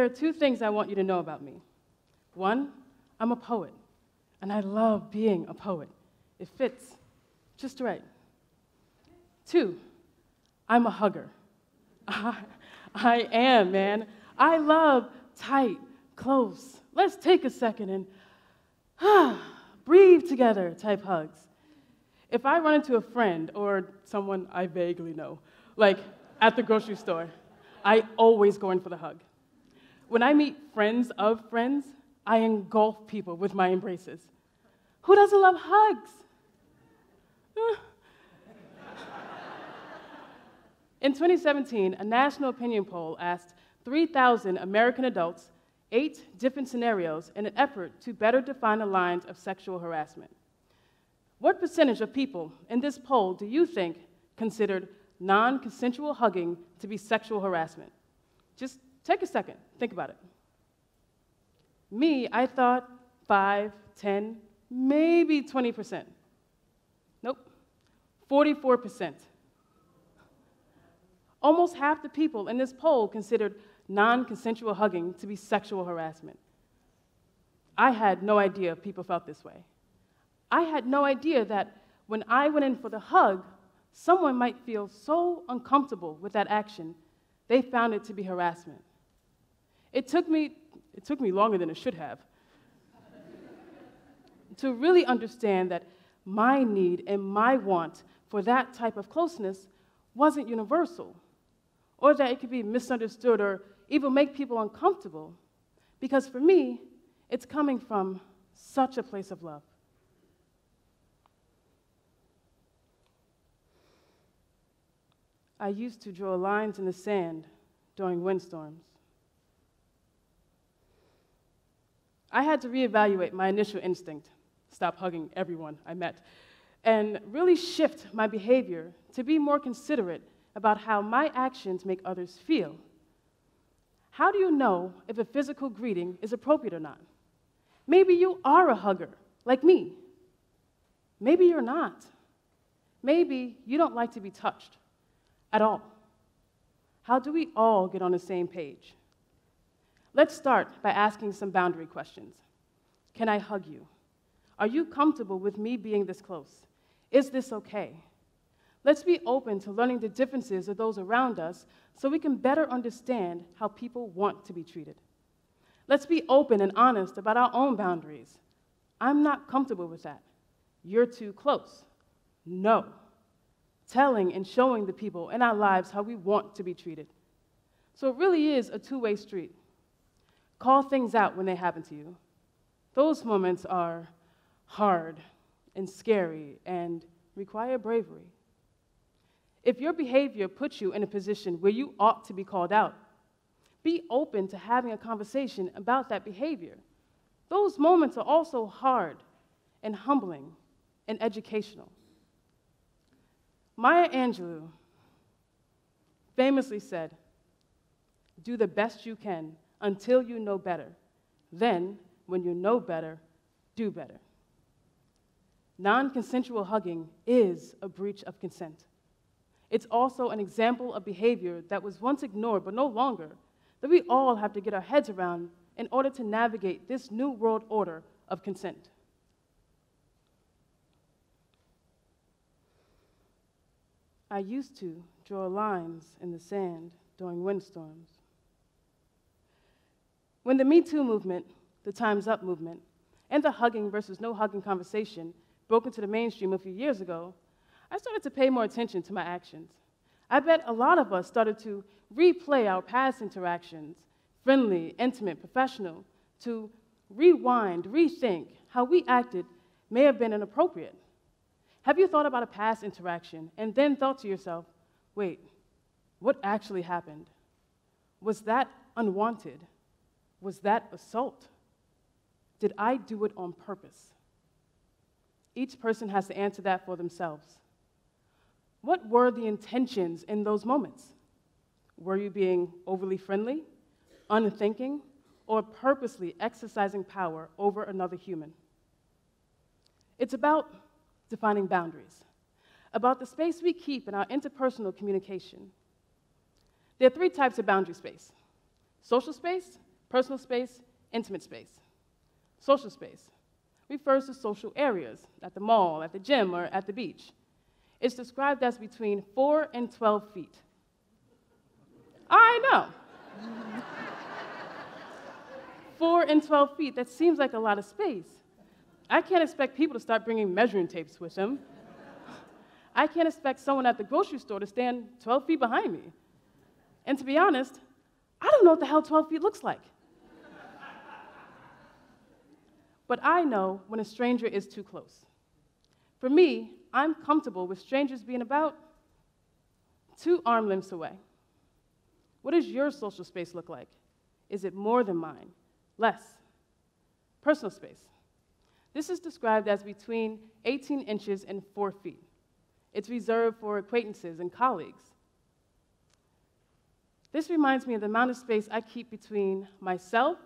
there are two things I want you to know about me. One, I'm a poet, and I love being a poet. It fits just right. Two, I'm a hugger. I am, man. I love tight, close. Let's take a second and breathe together type hugs. If I run into a friend or someone I vaguely know, like at the grocery store, I always go in for the hug. When I meet friends of friends, I engulf people with my embraces. Who doesn't love hugs? In 2017, a national opinion poll asked 3,000 American adults 8 different scenarios in an effort to better define the lines of sexual harassment. What percentage of people in this poll do you think considered non-consensual hugging to be sexual harassment? Just take a second, think about it. Me, I thought 5, 10, maybe 20%. Nope, 44%. Almost half the people in this poll considered non-consensual hugging to be sexual harassment. I had no idea people felt this way. I had no idea that when I went in for the hug, someone might feel so uncomfortable with that action, they found it to be harassment. It took me longer than it should have to really understand that my need and my want for that type of closeness wasn't universal, or that it could be misunderstood or even make people uncomfortable. Because for me, it's coming from such a place of love. I used to draw lines in the sand during windstorms. I had to reevaluate my initial instinct, stop hugging everyone I met, and really shift my behavior to be more considerate about how my actions make others feel. How do you know if a physical greeting is appropriate or not? Maybe you are a hugger, like me. Maybe you're not. Maybe you don't like to be touched at all. How do we all get on the same page? Let's start by asking some boundary questions. Can I hug you? Are you comfortable with me being this close? Is this okay? Let's be open to learning the differences of those around us so we can better understand how people want to be treated. Let's be open and honest about our own boundaries. I'm not comfortable with that. You're too close. No. Telling and showing the people in our lives how we want to be treated. So it really is a two-way street. Call things out when they happen to you. Those moments are hard and scary and require bravery. If your behavior puts you in a position where you ought to be called out, be open to having a conversation about that behavior. Those moments are also hard and humbling and educational. Maya Angelou famously said, "Do the best you can until you know better. Then, when you know better, do better." Non-consensual hugging is a breach of consent. It's also an example of behavior that was once ignored but no longer, that we all have to get our heads around in order to navigate this new world order of consent. I used to draw lines in the sand during windstorms. When the Me Too movement, the Time's Up movement, and the hugging versus no hugging conversation broke into the mainstream a few years ago, I started to pay more attention to my actions. I bet a lot of us started to replay our past interactions, friendly, intimate, professional, to rewind, rethink how we acted may have been inappropriate. Have you thought about a past interaction and then thought to yourself, wait, what actually happened? Was that unwanted? Was that assault? Did I do it on purpose? Each person has to answer that for themselves. What were the intentions in those moments? Were you being overly friendly, unthinking, or purposely exercising power over another human? It's about defining boundaries, about the space we keep in our interpersonal communication. There are 3 types of boundary space: social space, Personal space, intimate space. Social space refers to social areas at the mall, at the gym, or at the beach. It's described as between 4 and 12 feet. I know. 4 and 12 feet, that seems like a lot of space. I can't expect people to start bringing measuring tapes with them. I can't expect someone at the grocery store to stand 12 feet behind me. And to be honest, I don't know what the hell 12 feet looks like. But I know when a stranger is too close. For me, I'm comfortable with strangers being about 2 arm lengths away. What does your social space look like? Is it more than mine? Less? Personal space. This is described as between 18 inches and 4 feet. It's reserved for acquaintances and colleagues. This reminds me of the amount of space I keep between myself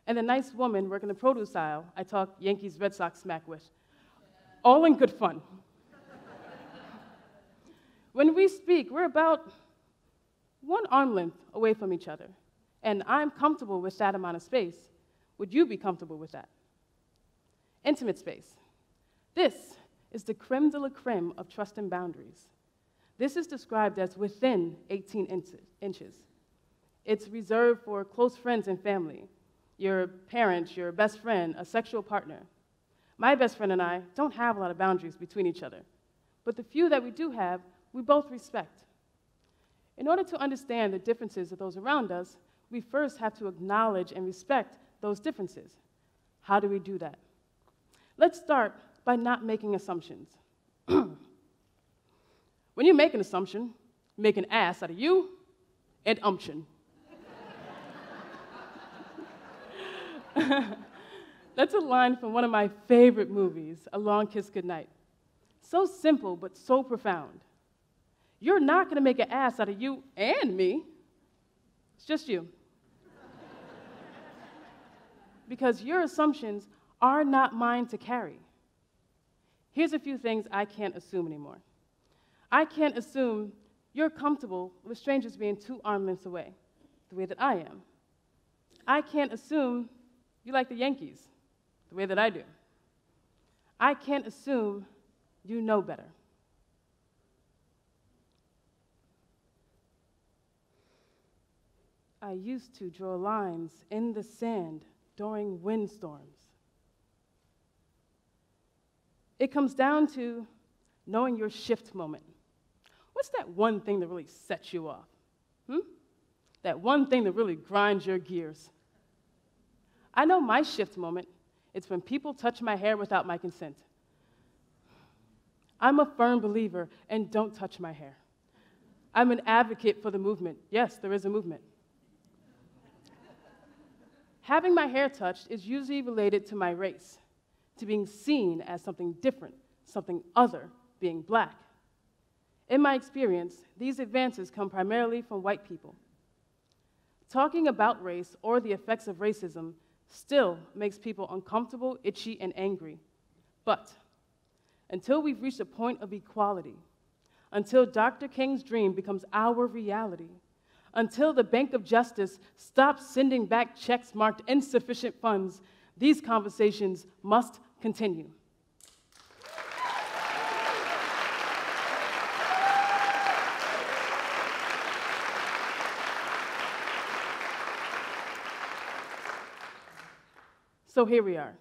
and the nice woman working the produce aisle I talk Yankees Red Sox smack with. All in good fun. When we speak, we're about 1 arm length away from each other, and I'm comfortable with that amount of space. Would you be comfortable with that? Intimate space. This is the creme de la creme of trust and boundaries. This is described as within 18 inches. It's reserved for close friends and family, your parents, your best friend, a sexual partner. My best friend and I don't have a lot of boundaries between each other, but the few that we do have, we both respect. In order to understand the differences of those around us, we first have to acknowledge and respect those differences. How do we do that? Let's start by not making assumptions. When you make an assumption, you make an ass out of you and umption. That's a line from one of my favorite movies, A Long Kiss Goodnight. So simple, but so profound. You're not going to make an ass out of you and me. It's just you. Because your assumptions are not mine to carry. Here's a few things I can't assume anymore. I can't assume you're comfortable with strangers being 2 arm lengths away, the way that I am. I can't assume you like the Yankees, the way that I do. I can't assume you know better. I used to draw lines in the sand during windstorms. It comes down to knowing your shift moment. What's that one thing that really sets you off? That one thing that really grinds your gears? I know my shift moment. It's when people touch my hair without my consent. I'm a firm believer in don't touch my hair. I'm an advocate for the movement. Yes, there is a movement. Having my hair touched is usually related to my race, to being seen as something different, something other, being black. In my experience, these advances come primarily from white people. Talking about race or the effects of racism still makes people uncomfortable, itchy, and angry. But until we've reached a point of equality, until Dr. King's dream becomes our reality, until the Bank of Justice stops sending back checks marked insufficient funds, these conversations must continue. So here we are.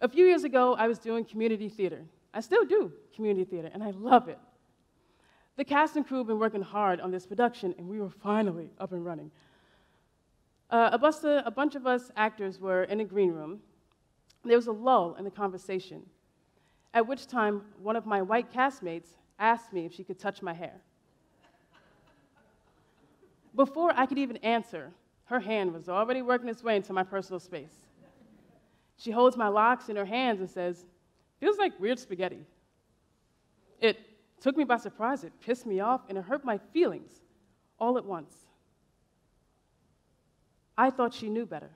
A few years ago, I was doing community theater. I still do community theater, and I love it. The cast and crew have been working hard on this production, and we were finally up and running. A bunch of us actors were in a green room. There was a lull in the conversation, at which time one of my white castmates asked me if she could touch my hair. Before I could even answer, her hand was already working its way into my personal space. She holds my locks in her hands and says, "Feels like weird spaghetti." It took me by surprise, it pissed me off, and it hurt my feelings all at once. I thought she knew better.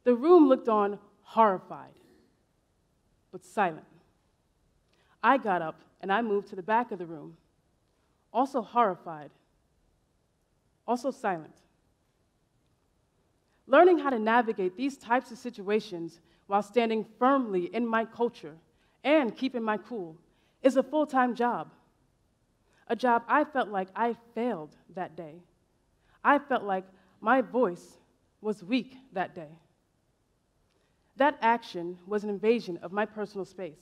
The room looked on horrified, but silent. I got up and I moved to the back of the room, also horrified, also silent. Learning how to navigate these types of situations while standing firmly in my culture and keeping my cool is a full-time job. A job I felt like I failed that day. I felt like my voice was weak that day. That action was an invasion of my personal space.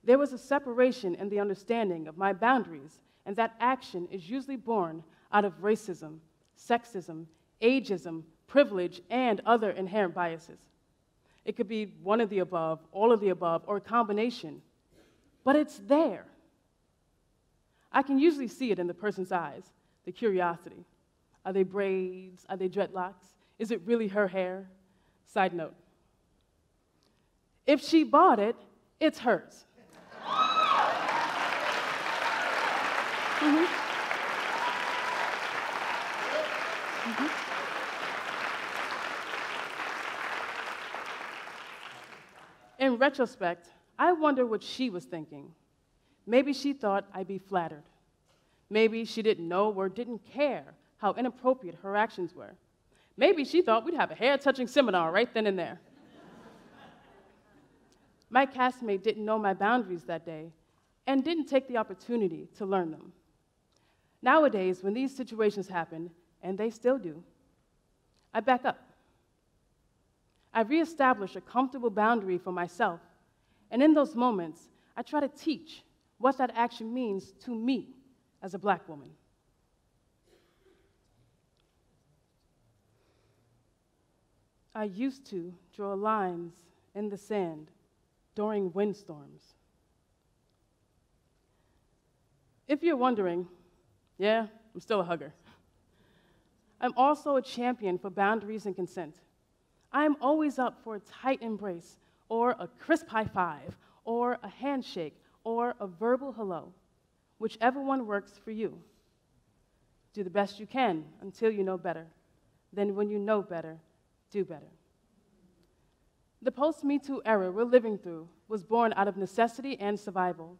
There was a separation in the understanding of my boundaries, and that action is usually born out of racism, sexism, ageism, privilege, and other inherent biases. It could be one of the above, all of the above, or a combination, but it's there. I can usually see it in the person's eyes, the curiosity. Are they braids? Are they dreadlocks? Is it really her hair? Side note, if she bought it, it's hers. In retrospect, I wonder what she was thinking. Maybe she thought I'd be flattered. Maybe she didn't know or didn't care how inappropriate her actions were. Maybe she thought we'd have a hair-touching seminar right then and there. My castmate didn't know my boundaries that day and didn't take the opportunity to learn them. Nowadays, when these situations happen, and they still do, I back up. I reestablish a comfortable boundary for myself, and in those moments, I try to teach what that action means to me as a Black woman. I used to draw lines in the sand during windstorms. If you're wondering, yeah, I'm still a hugger. I'm also a champion for boundaries and consent. I am always up for a tight embrace, or a crisp high five, or a handshake, or a verbal hello, whichever one works for you. Do the best you can until you know better. Then when you know better, do better. The post-Me Too era we're living through was born out of necessity and survival,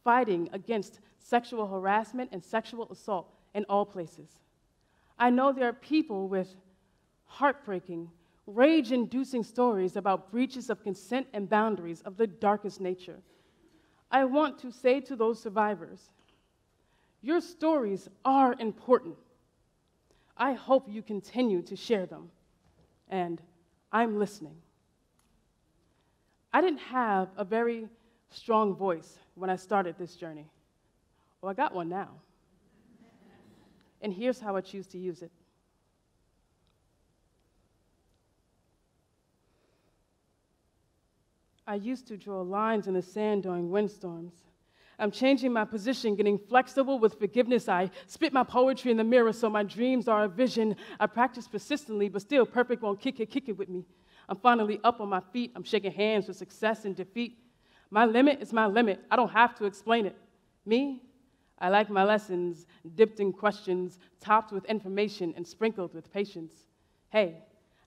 fighting against sexual harassment and sexual assault in all places. I know there are people with heartbreaking, rage-inducing stories about breaches of consent and boundaries of the darkest nature. I want to say to those survivors, your stories are important. I hope you continue to share them, and I'm listening. I didn't have a very strong voice when I started this journey. Well, I got one now. And here's how I choose to use it. I used to draw lines in the sand during windstorms. I'm changing my position, getting flexible with forgiveness. I spit my poetry in the mirror so my dreams are a vision. I practice persistently, but still perfect won't kick it with me. I'm finally up on my feet. I'm shaking hands with success and defeat. My limit is my limit. I don't have to explain it. Me, I like my lessons dipped in questions, topped with information, and sprinkled with patience. Hey,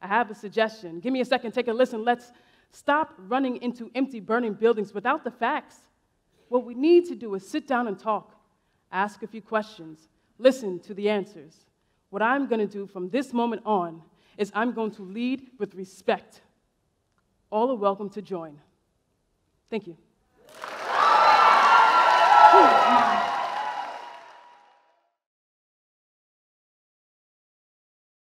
I have a suggestion. Give me a second, take a listen. Let's stop running into empty, burning buildings without the facts. What we need to do is sit down and talk, ask a few questions, listen to the answers. What I'm going to do from this moment on is I'm going to lead with respect. All are welcome to join. Thank you.